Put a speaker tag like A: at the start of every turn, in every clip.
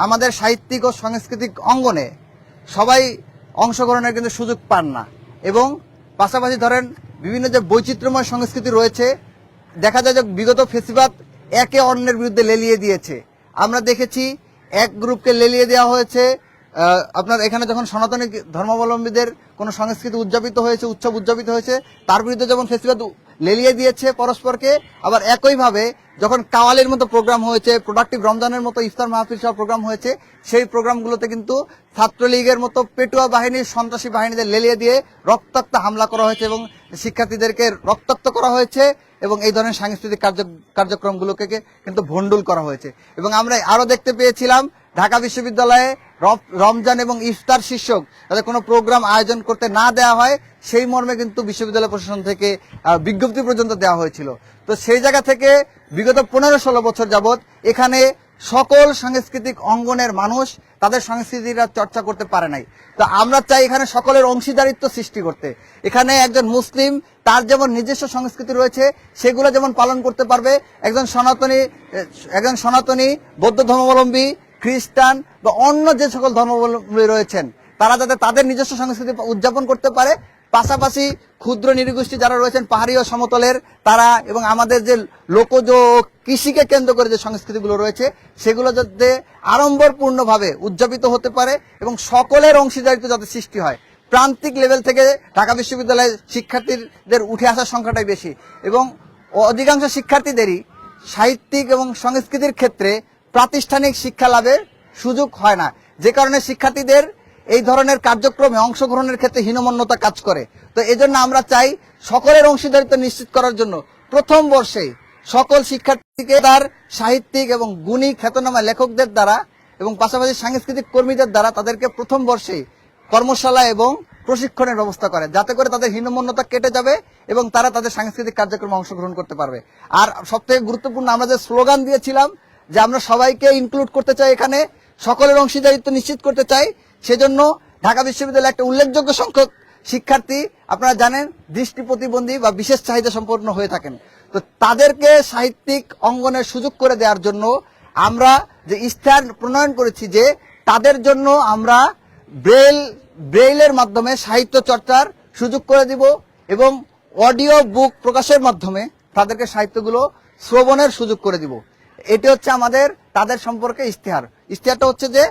A: আমাদের সাহিত্যিক ও সাংস্কৃতিক অঙ্গনে সবাই অংশগ্রহণের কিন্তু সুযোগ পান না। এবং পাশাপাশি ধরেন বিভিন্ন যে বৈচিত্র্যময় সংস্কৃতি রয়েছে, দেখা যায় যে বিগত ফেসিবাদ একে অন্যের বিরুদ্ধে লেলিয়ে দিয়েছে। আমরা দেখেছি এক গ্রুপকে লেলিয়ে দেওয়া হয়েছে, আপনার এখানে যখন সনাতনী ধর্মাবলম্বীদের কোনো সংস্কৃতি উদযাপিত হয়েছে, উৎসব উদযাপিত হয়েছে, তার বিরুদ্ধে যেমন ফেসিবাদ লেলিয়ে দিয়েছে পরস্পরকে, আবার একইভাবে যখন কাওয়ালির মতো প্রোগ্রাম হয়েছে, প্রোডাক্টিভ রমজানের মতো ইফতার মাহফিল সহ প্রোগ্রাম হয়েছে, সেই প্রোগ্রামগুলোতে কিন্তু ছাত্রলীগের মতো পেটুয়া বাহিনীর সন্ত্রাসী বাহিনীদের লেলিয়ে দিয়ে রক্তাক্ত হামলা করা হয়েছে এবং শিক্ষার্থীদেরকে রক্তাক্ত করা হয়েছে এবং এই ধরনের সাংস্কৃতিক কার্যক্রমগুলোকে কিন্তু ভণ্ডুল করা হয়েছে। এবং আমরা আরো দেখতে পেয়েছিলাম ঢাকা বিশ্ববিদ্যালয়ে রমজান এবং ইফতার শীর্ষক যাতে কোনো প্রোগ্রাম আয়োজন করতে না দেওয়া হয় সেই মর্মে কিন্তু বিশ্ববিদ্যালয় প্রশাসন থেকে বিজ্ঞপ্তি পর্যন্ত দেওয়া হয়েছিল। তো সেই জায়গা থেকে বিগত 15-16 বছর যাবৎ এখানে সকল সাংস্কৃতিক অঙ্গনের মানুষ তাদের সংস্কৃতিটা চর্চা করতে পারে নাই। তো আমরা চাই এখানে সকলের অংশীদারিত্ব সৃষ্টি করতে। এখানে একজন মুসলিম তার যেমন নিজস্ব সংস্কৃতি রয়েছে সেগুলো যেমন পালন করতে পারবে, একজন সনাতনী বৌদ্ধ ধর্মাবলম্বী, খ্রিস্টান বা অন্য যে সকল ধর্মাবলম্বী রয়েছেন তারা যাতে তাদের নিজস্ব সংস্কৃতি উদযাপন করতে পারে, পাশাপাশি ক্ষুদ্র নৃগোষ্ঠী যারা রয়েছেন পাহাড়ি ও সমতলের তারা এবং আমাদের যে লোকজ কৃষিকে কেন্দ্র করে যে সংস্কৃতিগুলো রয়েছে সেগুলো যাতে আড়ম্বরপূর্ণভাবে উদযাপিত হতে পারে এবং সকলের অংশীদারিত্ব যাতে সৃষ্টি হয়। প্রান্তিক লেভেল থেকে ঢাকা বিশ্ববিদ্যালয়ের শিক্ষার্থীদের উঠে আসার সংখ্যাটাই বেশি এবং অধিকাংশ শিক্ষার্থীদেরই সাহিত্যিক এবং সংস্কৃতির ক্ষেত্রে প্রাতিষ্ঠানিক শিক্ষা লাভের সুযোগ হয় না, যে কারণে শিক্ষার্থীদের এই ধরনের কার্যক্রমে অংশগ্রহণের ক্ষেত্রে হীনমন্যতা কাজ করে। তো এজন্য আমরা চাই সকলের অংশীদারিত্ব নিশ্চিত করার জন্য প্রথম বর্ষে সকল শিক্ষার্থীকে তার সাহিত্যিক এবং গুণী খ্যাতনামা লেখকদের দ্বারা এবং পাশাপাশি সাংস্কৃতিক কর্মীদের দ্বারা তাদেরকে প্রথম বর্ষে কর্মশালা এবং প্রশিক্ষণের ব্যবস্থা করে, যাতে করে তাদের হীনমন্যতা কেটে যাবে এবং তারা তাদের সাংস্কৃতিক কার্যক্রমে অংশগ্রহণ করতে পারবে। আর সবথেকে গুরুত্বপূর্ণ আমরা যে স্লোগান দিয়েছিলাম যে আমরা সবাইকে ইনক্লুড করতে চাই, এখানে সকলের অংশীদারিত্ব নিশ্চিত করতে চাই, সেজন্য ঢাকা বিশ্ববিদ্যালয়ে একটা উল্লেখযোগ্য সংখ্যক শিক্ষার্থী আপনারা জানেন দৃষ্টি প্রতিবন্ধী বা বিশেষ চাহিদা সম্পন্ন হয়ে থাকেন। তো তাদেরকে সাহিত্যিক অঙ্গনের সুযোগ করে দেওয়ার জন্য আমরা যে ইশতেহার প্রণয়ন করেছি যে তাদের জন্য আমরা ব্রেইলের মাধ্যমে সাহিত্য চর্চার সুযোগ করে দিব এবং অডিও বুক প্রকাশের মাধ্যমে তাদেরকে সাহিত্যগুলো শ্রবণের সুযোগ করে দিব। এটি হচ্ছে আমাদের তাদের সম্পর্কে ইশতেহার। ইশতেহারটা হচ্ছে যে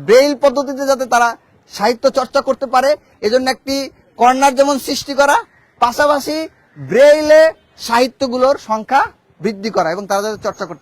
A: ব্রেইল পদ্ধতিতে যাতে তারা সাহিত্য চর্চা করতে পারে, এজন্য একটি কর্নার যেমন সৃষ্টি করা, পাশাপাশি ব্রেইলে সাহিত্যগুলোর সংখ্যা বৃদ্ধি করা এবং তারা যাতে চর্চা করতে